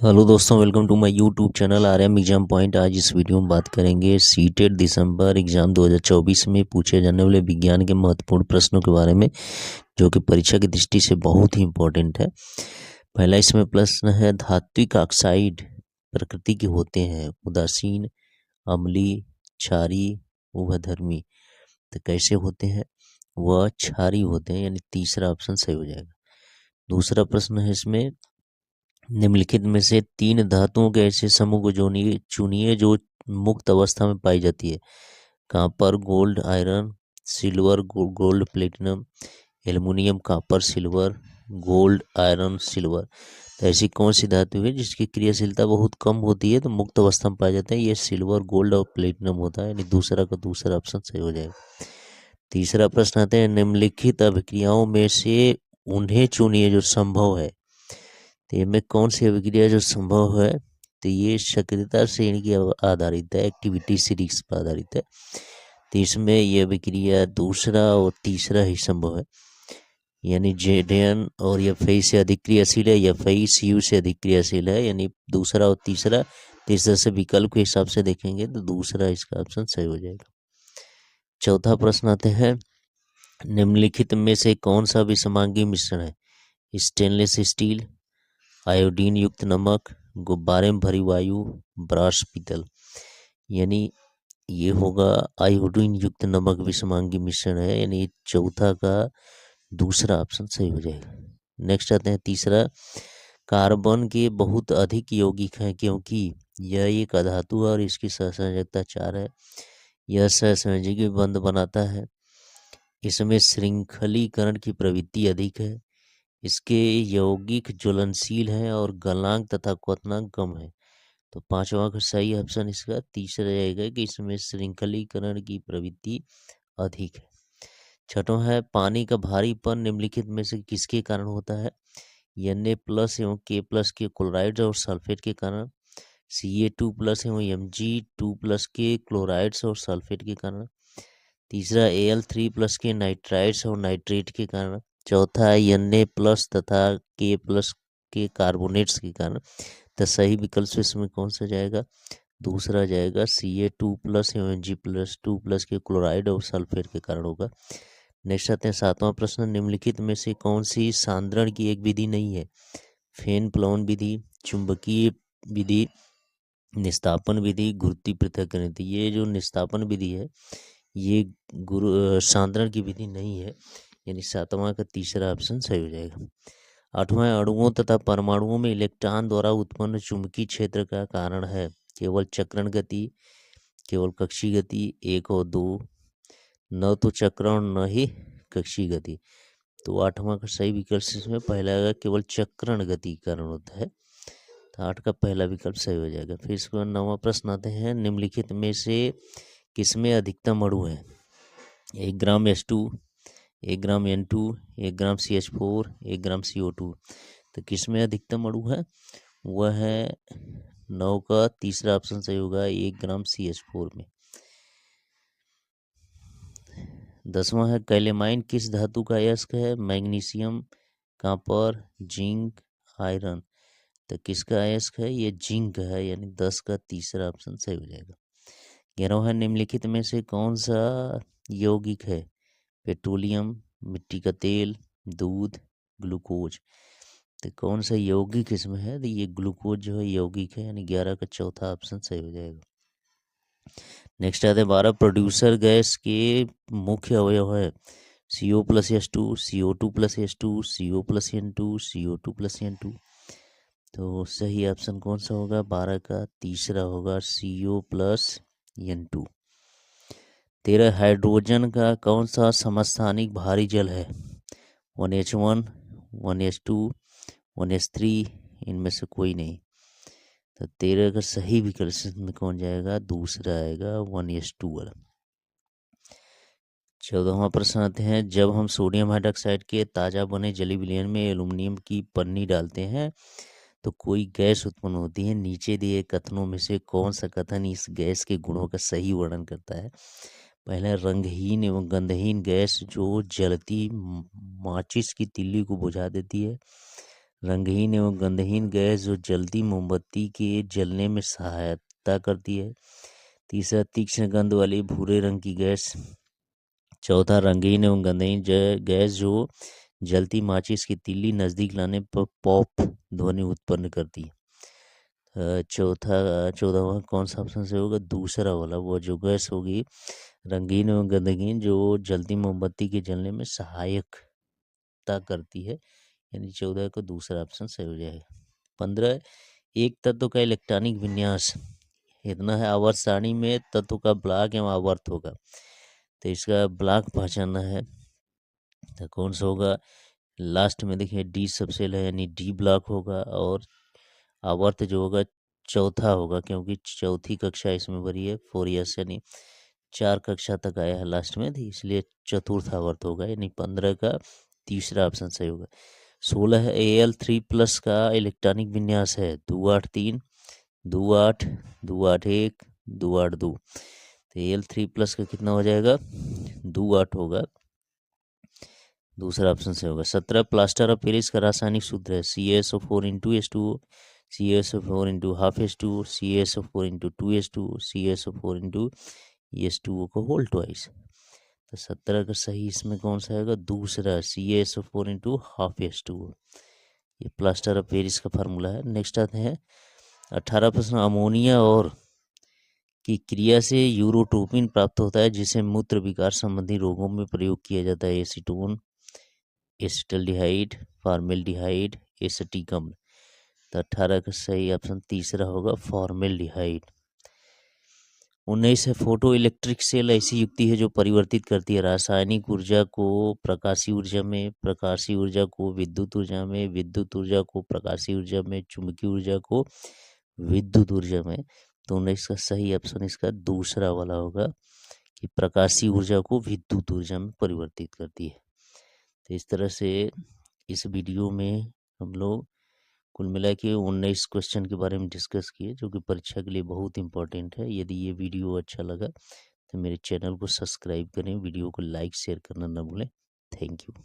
Hello दोस्तों, welcome to my YouTube channel RM exam point. आज इस वीडियो में बात करेंगे सीटेट दिसंबर एग्जाम 2024 में पूछे जाने वाले विज्ञान के महत्वपूर्ण प्रश्नों के बारे में, जो कि परीक्षा की दृष्टि से बहुत ही इम्पोर्टेंट है। पहला इसमें प्रश्न है, धात्विक ऑक्साइड प्रकृति के होते हैं उदासीन, अम्लीय, क्षारीय, उभयधर्मी। तो कैसे होते हैं? वह क्षारीय होते हैं, यानी तीसरा ऑप्शन सही हो जाएगा। दूसरा प्रश्न है इसमें, निम्नलिखित में से तीन धातुओं के ऐसे समूह को चुनिए जो मुक्त अवस्था में पाई जाती है। Copper, gold, iron, silver, gold, platinum, aluminium, copper, silver, gold, iron, silver. तो ऐसी कौन सी धातु है जिसकी क्रियाशीलता बहुत कम होती है तो मुक्त अवस्था में पाया जाता है? ये सिल्वर, गोल्ड और प्लेटिनम होता है, यानी दूसरा का दूसरा ऑप्शन सही हो जाएगा। तीसरा प्रश्न आता है, निम्नलिखित अभिक्रियाओं में से उन्हें चुनिए जो संभव है। तो इनमें कौन सी अभिक्रिया जो संभव है? तो ये सक्रियता श्रेणी की आधारित है, एक्टिविटी सीरीज पर आधारित है। तो इसमें यह अभिक्रिया दूसरा और तीसरा ही संभव है, यानी जेडेन और एफ से अधिक क्रियाशील है, एफ सी से अधिक क्रियाशील है, यानी दूसरा और तीसरा। तीसरा से विकल्प के हिसाब से देखेंगे तो दूसरा इसका ऑप्शन सही हो जाएगा। चौथा प्रश्न आते हैं, निम्नलिखित में से कौन सा विषमांगी मिश्रण है? स्टेनलेस स्टील, आयोडीन युक्त नमक, गुब्बारे में भरी वायु, ब्रास पीतल। यानी ये होगा आयोडीन युक्त नमक विषमांगी मिश्रण है, यानी चौथा का दूसरा ऑप्शन सही हो जाएगा। नेक्स्ट आते हैं तीसरा, कार्बन के बहुत अधिक यौगिक हैं क्योंकि यह एक अधातु है और इसकी सहसंयोजकता 4 है। यह सहसंयोजी बंध बनाता है। इसमें श्रृंखलीकरण की प्रवृत्ति अधिक है। इसके यौगिक ज्वलनशील हैं और गलनांक तथा क्वथनांक कम है। तो पांचवा का सही ऑप्शन इसका तीसरा रहेगा कि इसमें श्रृंखलीकरण की प्रवृत्ति अधिक है। छठवां है, पानी का भारीपन निम्नलिखित में से किसके कारण होता है? Na+ एवं K+ के क्लोराइड और सल्फेट के कारण, Ca2+ एवं Mg2+ के क्लोराइड्स और सल्फेट के कारण, तीसरा Al3+ के नाइट्राइड्स और नाइट्रेट के कारण, चौथा Na+ तथा K+ के कार्बोनेट्स के कारण। तो सही विकल्प इसमें कौन सा जाएगा? दूसरा जाएगा, Ca2+ एवं Mg+2+ के क्लोराइड और सल्फेट के कारण होगा। नेक्स्ट आते हैं सातवां प्रश्न, निम्नलिखित में से कौन सी सांद्रण की एक विधि नहीं है? फेन प्लवन विधि, चुंबकीय विधि, निस्तापन विधि, गुरुत्वीय पृथक्करण विधि। ये जो निस्तापन विधि है ये सांद्रण की विधि नहीं है, यानी सातवां का तीसरा ऑप्शन सही हो जाएगा। आठवां, अणुओं तथा परमाणुओं में इलेक्ट्रॉन द्वारा उत्पन्न चुंबकीय क्षेत्र का कारण है केवल चक्रण गति, केवल कक्षीय गति, 1 और 2, न तो चक्रण न ही कक्षीय गति। तो आठवां का सही विकल्प इसमें पहला आएगा, केवल चक्रण गति के कारण होता है। तो 8 का पहला विकल्प सही हो जाएगा। फिर इसके बाद 9वां प्रश्न आते हैं, निम्नलिखित में से किसमें अधिकतम अणु है? 1 ग्राम H2, 1 ग्राम N2, 1 ग्राम CH4, 1 ग्राम CO2। तो किसमें अधिकतम अणु है? वह है 9 का तीसरा ऑप्शन सही होगा, 1 ग्राम CH4 में। 10वां है, कैलेमाइन किस धातु का अयस्क है? Magnesium, copper, zinc, iron. तो किसका अयस्क है? ये जिंक है, यानी 10 का तीसरा ऑप्शन सही हो जाएगा। 11वां है, निम्नलिखित में से कौन सा यौगिक है? पेट्रोलियम, मिट्टी का तेल, दूध, ग्लूकोज। तो कौन सा यौगिक इसमें है? तो ये ग्लूकोज जो है यौगिक है, यानी 11 का चौथा ऑप्शन सही हो जाएगा। नेक्स्ट आते हैं 12, प्रोड्यूसर गैस के मुख्य अवयव है CO+H2, CO2+H2, CO+N2, CO2+N2। तो सही ऑप्शन कौन सा होगा? 12 का तीसरा होगा, CO+N2। 13, हाइड्रोजन का कौन सा समस्थानिक भारी जल है? 1H1, 1H2, 1H3, इनमें से कोई नहीं। तो 13 का सही विकल्प में कौन जाएगा? दूसरा आएगा, 1H2 वाला। 14वां प्रश्न आते हैं, जब हम सोडियम हाइड्रोक्साइड के ताज़ा बने जली विलयन में एल्युमिनियम की पन्नी डालते हैं तो कोई गैस उत्पन्न होती है। नीचे दिए कथनों में से कौन सा कथन इस गैस के गुणों का सही वर्णन करता है? पहला, रंगहीन एवं गंधहीन गैस जो जलती माचिस की तिल्ली को बुझा देती है। रंगहीन एवं गंधहीन गैस जो जलती मोमबत्ती के जलने में सहायता करती है। तीसरा, तीक्ष्ण गंध वाली भूरे रंग की गैस। चौथा, रंगीन एवं गंधहीन गैस जो जलती माचिस की तीली नज़दीक लाने पर पॉप ध्वनि उत्पन्न करती है। चौदहवा कौन सा ऑप्शन से होगा? दूसरा वाला, वो जो गैस होगी रंगीन एवं गंधहीन जो जलती मोमबत्ती के जलने में सहायकता करती है, यानी 14 का दूसरा ऑप्शन सही हो जाएगा। 15, एक तत्व का इलेक्ट्रॉनिक विन्यास इतना है, आवर्त सारणी में तत्व का ब्लॉक एवं आवर्त होगा, तो इसका ब्लॉक पहचानना है, तो कौन सा होगा? लास्ट में देखिए डी सबसेल है, यानी डी ब्लॉक होगा, और आवर्त जो होगा चौथा होगा, क्योंकि चौथी कक्षा इसमें भरी है 4 ईयर्स, यानी 4 कक्षा तक आया है लास्ट में, तो इसलिए चतुर्थ आवर्त होगा, यानी 15 का तीसरा ऑप्शन सही होगा। 16 है, AL3+ का इलेक्ट्रॉनिक विन्यास है 283, 28, 281, 282, तो AL3+ का कितना हो जाएगा? 28 होगा, दूसरा ऑप्शन से होगा। 17, प्लास्टर ऑफ पेरिस का रासायनिक सूत्र है CaSO4 CaSO4 ½ CaSO4 2 CaSO4 को होल ट्वाइस, तो 17 का सही इसमें कौन सा आएगा? दूसरा, CaSO4 ये प्लास्टर ऑफ पेरिस का फार्मूला है। नेक्स्ट आते हैं 18 प्रश्न, अमोनिया और की क्रिया से यूरोट्रोपिन प्राप्त होता है जिसे मूत्र विकार संबंधी रोगों में प्रयोग किया जाता है। एसीटोन, एसिटल्डिहाइड, फॉर्मेल्डिहाइड, एसिटिक अम्ल, तो 18 का सही ऑप्शन तीसरा होगा, फॉर्मेल्डिहाइड। 19 है, फोटो इलेक्ट्रिक सेल ऐसी युक्ति है जो परिवर्तित करती है रासायनिक ऊर्जा को प्रकाशीय ऊर्जा में, प्रकाशीय ऊर्जा को विद्युत ऊर्जा में, विद्युत ऊर्जा को प्रकाशीय ऊर्जा में, चुंबकीय ऊर्जा को विद्युत ऊर्जा में, तो 19 का सही ऑप्शन इसका दूसरा वाला होगा कि प्रकाशीय ऊर्जा को विद्युत ऊर्जा में परिवर्तित करती है। तो इस तरह से इस वीडियो में हम लोग कुल मिला के 19 क्वेश्चन के बारे में डिस्कस किए, जो कि परीक्षा के लिए बहुत इंपॉर्टेंट है। यदि ये वीडियो अच्छा लगा तो मेरे चैनल को सब्सक्राइब करें, वीडियो को लाइक शेयर करना ना भूलें। Thank you.